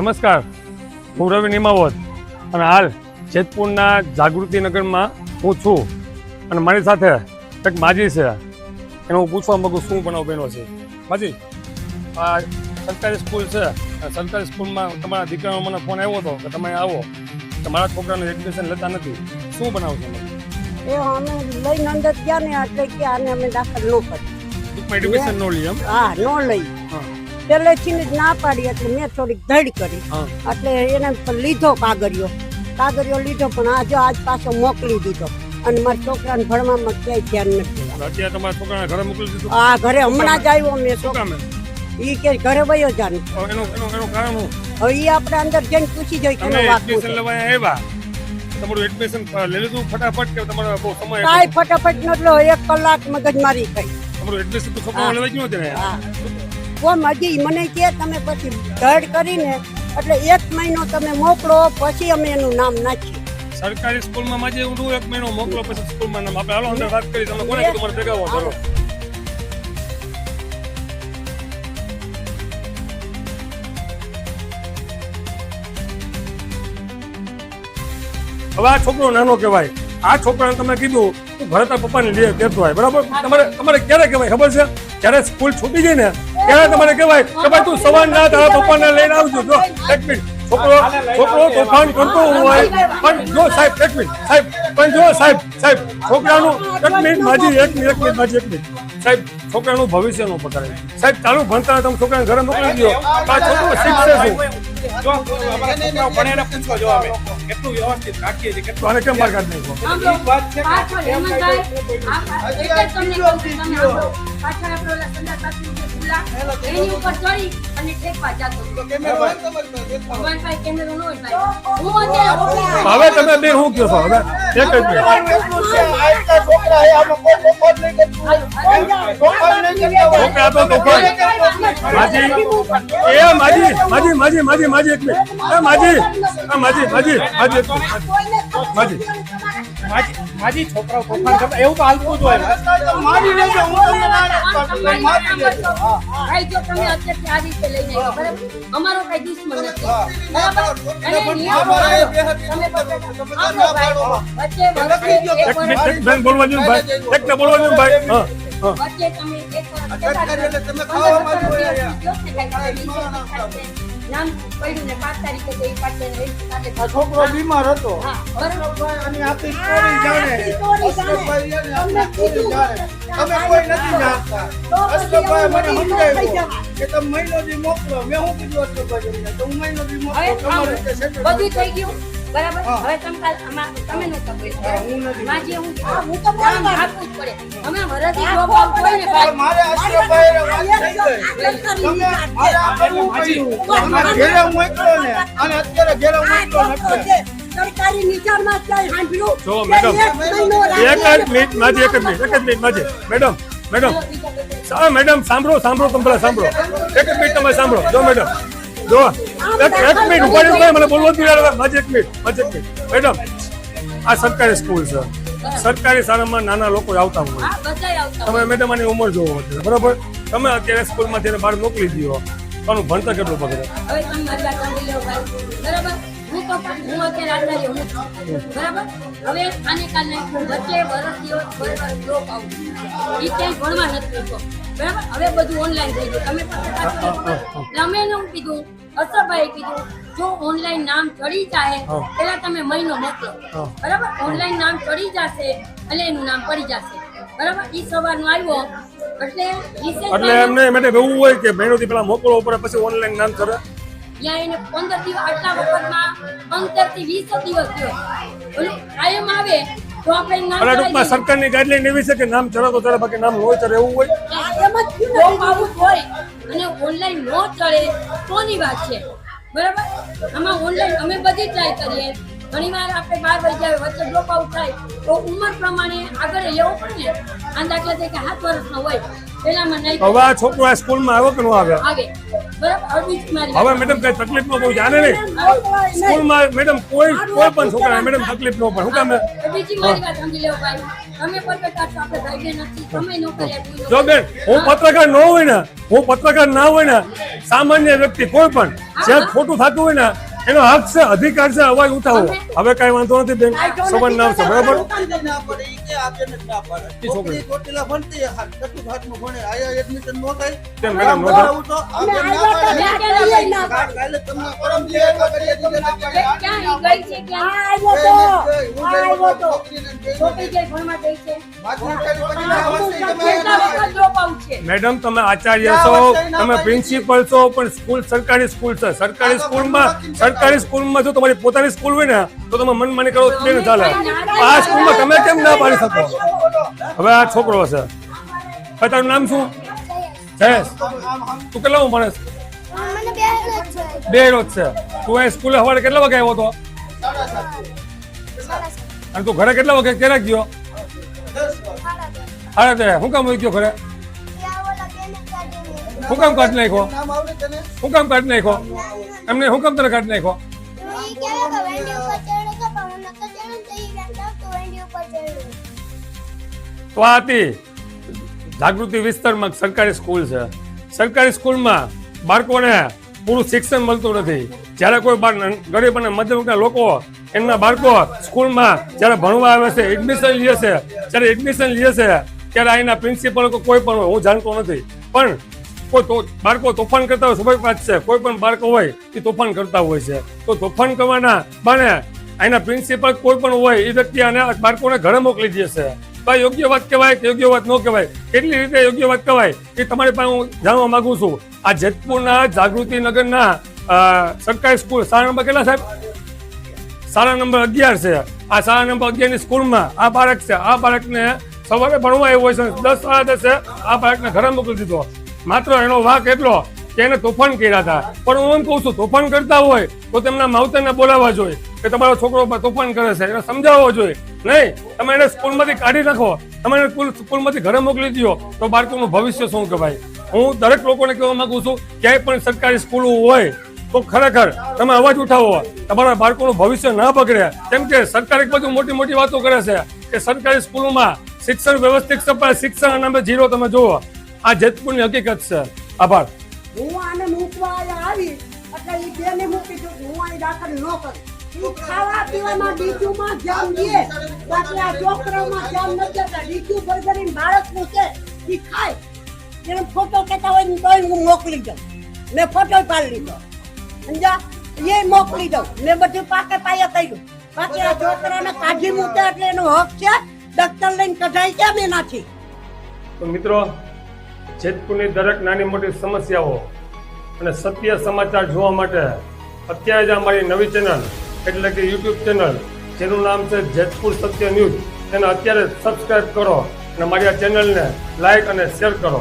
નમસ્કાર, હું રવિ નિમાવત અને હાલ જેતપુરના જાગૃતિનગરમાં હું છું અને મારી સાથે એક માજી છે. એને હું પૂછવા માંગુ શું બનાવ બન્યો છે. માજી, આ સરકારી સ્કૂલ છે, સરકારી સ્કૂલમાં તમારા દીકરાનો મને ફોન આવ્યો હતો કે તમે આવો, તમારા છોકરાને એડમિશન લેતા નથી, શું બનાવ છે? એ અમે લઈને અંદર ગયા ને એટલે કે આને અમે દાખલ ન કરી એડમિશન નો લઈ એમ? હા, ન લઈ. પહેલેથી જ ના પાડી એટલે મેં થોડીક ધડ કરી એટલે એને લીધો કાગળિયો લીધો, પણ આજ પાછો મોકલી દીધો અને મારા છોકરાને ભણવામાં ક્યાંય ધ્યાન નથી. અત્યારે તમારા છોકરાને ઘરે મોકલી દીધું? હા, ઘરે હમણાં જ આવ્યો મેં. છોકરા ઈ કે ઘરે વયો જાને. એનું કારણ હું હવે ઈ આપણે અંદર જઈને પૂછી જોઈ કે એડમિશન લેવા આવ્યા, તમારું એડમિશન લઈ લીધું ફટાફટ કે તમારો બહુ સમય? કાંઈ ફટાફટ નતો, 1 કલાક મગજમારી કરી. તમારું એડમિશન તો છોકરાઓ લેવા જ નહોતું ને? કોમ હજી મને કે તમે પછી ધડ કરીને એટલે 1 મહિનો તમે મોકલો, પછી અમે એનું નામ નાખીએ. સરકારી સ્કૂલમાં માજે હું 1 મહિનો મોકલો પછી સ્કૂલમાં નામ આપણે હાલો અંદર વાત કરી. તમે કોને કીધું મને ભેગા આવો? હવે આ છોકરો નાનો કહેવાય, આ છોકરાને તમે કીધું તું ઘરે તારા પપ્પાને લઈ કહેતો હોય, બરાબર? તમારે ક્યારે કહેવાય ખબર છે? જ્યારે સ્કૂલ છૂટી જાય ને ત્યારે તમારે કહેવાય કે ભાઈ તું સવારના તારા પપ્પાને લઈને આવજો. જો એક મિનિટ, છોકરો તોફાન કરતો હોય પણ જો સાહેબ એક મિનિટ પણ જો સાહેબ છોકરાનું એક મિનિટ માજી સાહેબ, છોકરાનું ભવિષ્ય નો પકડાય સાહેબ. ચાલુ ભણતા તમે છોકરાને ઘરે મોકલી દો, આ છોકરો શીખશે શું? કેટલું વ્યવસ્થિત રાખીએ છીએ, કેટલું આને કેમ બહાર કાઢી હવે તમે બે શું કહો છો? હવે એક જ માજી છોકરાઓ તોફાન કરતા એવું તો હાલતું જ હોય. મારી લેજો, ભાઈ જો તમે અત્યારથી આ રીતે લઈને આવ્યો, બરાબર? અમારો કઈ દુશ્મન નથી, બરાબર? અને નિયમ તમે વચ્ચે બોલવા જોઈએ ભાઈ, એકને બોલવા જોઈએ ભાઈ. વચ્ચે તમે નામ પડ્યું ને 5 તારીખે તો એ પાછળ છોકરો બીમાર હતો. બરાબર. આખી સ્ટોરી જાણે તમે કોઈ નથી જાણતા. અશોકભાઈ મને સમજાવ્યું કે તમે મહિનોથી મોકલો. મેં શું કીધું અશોકભાઈ, તો હું મહિનોથી મોકલો, તમારે બધું થઈ ગયું, બરાબર? હવે તમે નો ખબર માજી હું તો નામ આપવું જ પડે. અમે વરદી જોબ આવતો હોય ને ભાઈ, મારે અશોકભાઈ વાત થઈ ગઈ. તમે ઘેરે મોકલો ને, અને અત્યારે ઘેરે મોકલો નથી. સરકારી નિચારમાં ક્યાંય સાંભળ્યું? જો મેડમ, એક જ મિનિટ માજી, મેડમ સાંભળો તમે પેલા સાંભળો. એક જ મિનિટ તમે સાંભળો. જો મેડમ, જો એક મિનિટ ઉપાડી મને બોલવો જ નહીં. માજી એક મિનિટ મેડમ, આ સરકારી સ્કૂલ છે, સરકારી શાળામાં નાના લોકો આવતા હોય. તમે મેડમ આની ઉંમર જોવો છે, બરાબર? તમે અત્યારે સ્કૂલમાં તેને બહાર મોકલી દો, પણ ભણતર કેટલું બગડે? હવે તમે મારી વાત સાંભળી લો ભાઈ, બરાબર? હું અત્યારે આટલા હું છું, બરાબર? હવે આને કારણે વચ્ચે વર્ષ લોક આવું એ ક્યાંય ભણવા નથી જતો, બરાબર? હવે બધું ઓનલાઈન થઈ ગયું. તમે અમે એને હું કીધું, અસરભાઈએ કીધું જો ઓનલાઈન નામ ચડી જાય પેલા તમે મહિનો મોકલો, બરાબર? ઓનલાઈન નામ ચડી જશે એટલે એનું નામ પડી જશે, બરાબર? ઈ સવારનો આવ્યો એટલે એમને માટે એવું હોય કે મહિનોથી પેલા મોકલવો પડે પછી ઓનલાઈન નામ ચડે. ત્યાં એને 15 દિવસ આટલા વખતમાં 15 થી 20 દિવસ થયો. ઓલું કાયમ આવે તો આપણે નામ ટૂંકમાં સરકારની ગાઈડલાઈન એવી છે કે નામ ચડે તો ચડે, બાકી નામ ન ચડે એવું હોય. એમ જ જોબ આવું હોય અને ઓનલાઈન ન ચડે તોની વાત છે, બરાબર? આમાં ઓનલાઈન અમે બધી ટ્રાય કરીએ. ઘણી વાર આપણે 12 વાગ્યા વચ્ચે ડ્રોપ આઉટ થાય તો ઉંમર પ્રમાણે આગળ લેવું પડે ને. આ દાખલા તરીકે 7 વર્ષનો હોય પેલામાં નહીં. હવે આ છોકરો આ સ્કૂલમાં આવ્યો કે ન આવ્યો? આવે, બરાબર? હવે મેડમ કઈ તકલીફ ન બહુ જાણે નહીં સ્કૂલમાં મેડમ કોઈ પણ છોકરા મેડમ તકલીફ ન પડે. શું કામ? બીજી મારી વાત સમજી લેવો ભાઈ, તમે પત્રકાર છો, આપણે ગાઈડે નથી, તમે નોકરી આપી. જો બેન હું પત્રકાર ન હોય ને, હું પત્રકાર ના હોય ને, સામાન્ય વ્યક્તિ કોઈ પણ જે ખોટું થતું હોય ને એનો હક છે, અધિકાર છે અવાજ ઉઠાવવો. હવે કઈ વાંધો નથી બેન, સંબંધ ના આવશે બરાબર. ના પડે ઈ કે આપે નથી ના પડે. છોકરી ચોટીલા ભણતી ચતુર્થ હાથમાં ભણે આયા એડમિશન નો થાય. કેમ મેડમ નો થાય? આવું તો આપે ના પાડે. કાલે તમને પરમ દિવસે કાગળિયા દીધા ના પાડે. ક્યાં ઈ ગઈ છે, ક્યાં આવ્યો તો છોકરી જે ભણવા ગઈ છે, કેટલા કેટલા વખત drop out છે. મેડમ તમે આચાર્ય છો, તમે પ્રિન્સિપલ છો, પણ સ્કૂલ સરકારી સ્કૂલ છે. સરકારી સ્કૂલમાં જો તમારી પોતાની સ્કૂલ હોય ને તો તમે મનમાની કરો તો નહીં ચાલે. આ સ્કૂલમાં તમે કેમ ના પાડી શકો? હવે આ છોકરો છે, હવે તારું નામ શું? જયેશ. તું કેટલામાં ભણે છે? મને બે બે રોજ છે. તું અહીં સ્કૂલે સવારે કેટલા વાગે આવ્યો હતો? અને તું ઘરે કેટલા વાગે ક્યારે ગયો? અરે તે હું કામ ગયો ઘરે? હું કામ કાઢી નાખ્યો? નામ આવડે તને? હું કામ કાઢી નાખ્યો? એમને હું કામ તને કાઢી નાખ્યો? તો આ હતી જાગૃતિ વિસ્તારમાં સરકારી સ્કૂલ છે. સરકારી સ્કૂલમાં બાળકોને પૂરું શિક્ષણ મળતું નથી. જ્યારે કોઈ ગરીબ અને મધ્યમ વર્ગના લોકો એમના બાળકો સ્કૂલમાં જ્યારે ભણવા આવે છે, એડમિશન લે છે, જ્યારે એડમિશન લે છે ત્યારે અહીંના પ્રિન્સિપલ કોઈ પણ હોય, હું જાણતો નથી, પણ કોઈ બાળકો તોફાન કરતા હોય, સ્વાભાવિક વાત છે, કોઈ પણ બાળકો હોય એ તોફાન કરતા હોય છે. તો તોફાન કરવાના બાને અહીંના પ્રિન્સિપલ કોઈ પણ હોય એ વ્યક્તિ આને બાળકોને ઘરે મોકલી દે છે. તો યોગ્ય વાત કહેવાય કે યોગ્ય વાત ન કહેવાય? કેટલી રીતે યોગ્ય વાત કહેવાય એ તમારી પાસે હું જાણવા માંગુ છું. આ જેતપુરના જાગૃતિનગરના સરકારી સ્કૂલ શાળા નંબર કેટલા સાહેબ? શાળા નંબર 11 છે. આ શાળા નંબર 11 ની સ્કૂલમાં આ બાળક છે. આ બાળકને સવારે ભણવા આવ્યો છે, 10 સાડા 10 આ બાળકને ઘરે મોકલી દીધો. માત્ર એનો વાંક એટલો કે એને તોફાન કર્યા હતા. પણ હું એમ કહું છું, તોફાન કરતા હોય તો તેમના માવતરને બોલાવવા જોઈએ કે તમારો છોકરો તોફાન કરે છે, એને સમજાવવો જોઈએ. નહીં, તમે એને સ્કૂલમાંથી કાઢી નાખો, તમે એને સ્કૂલમાંથી ઘરે મોકલી દો તો બાળકોનું ભવિષ્ય શું કહેવાય? હું દરેક લોકોને કહેવા માંગુ છું, ક્યાંય પણ સરકારી સ્કૂલો હોય તો ખરેખર તમે અવાજ ઉઠાવો, તમારા બાળકોનું ભવિષ્ય ના બગડે. કેમ કે સરકાર એક બાજુ મોટી મોટી વાતો કરે છે કે સરકારી સ્કૂલોમાં શિક્ષણ વ્યવસ્થિત સફળ, શિક્ષણ નામે જીરો. તમે જુઓ આ જેતપુરની હકીકત છે. આભાર. હું આને મૂકવા અહીંયા આવી એટલે ઈ બેને મૂકી દીધું. હું અહીં દાખલ ન કરું. ઈ ખાવા પીવામાં ડીચુમાં ધ્યાન દે, બાકી આ છોકરાઓમાં ધ્યાન નથી દેતા. ડીચું બર્ગરીને બાળકનું છે ઈ ખાય. એને ફોટો કહેતા હોય ને તોય હું મોકલી દઉં. મેં ફોટો પાડી લીધો, સમજ્યા? એ મોકલી દઉં. મેં બધું પાકે પાયા કર્યું. બાકી આ છોકરાને કાઢી મૂકે એટલે એનો હક છે. દફતર લઈને કઢાઈ કેમ એનાથી? તો મિત્રો, જેતપુરની દરેક નાની મોટી સમસ્યાઓ અને સત્ય સમાચાર જોવા માટે અત્યારે જ અમારી નવી ચેનલ એટલે કે યુટ્યુબ ચેનલ જેનું નામ છે જેતપુર સત્ય ન્યૂઝ, તેને અત્યારે સબસ્ક્રાઇબ કરો અને મારી આ ચેનલને લાઈક અને શેર કરો.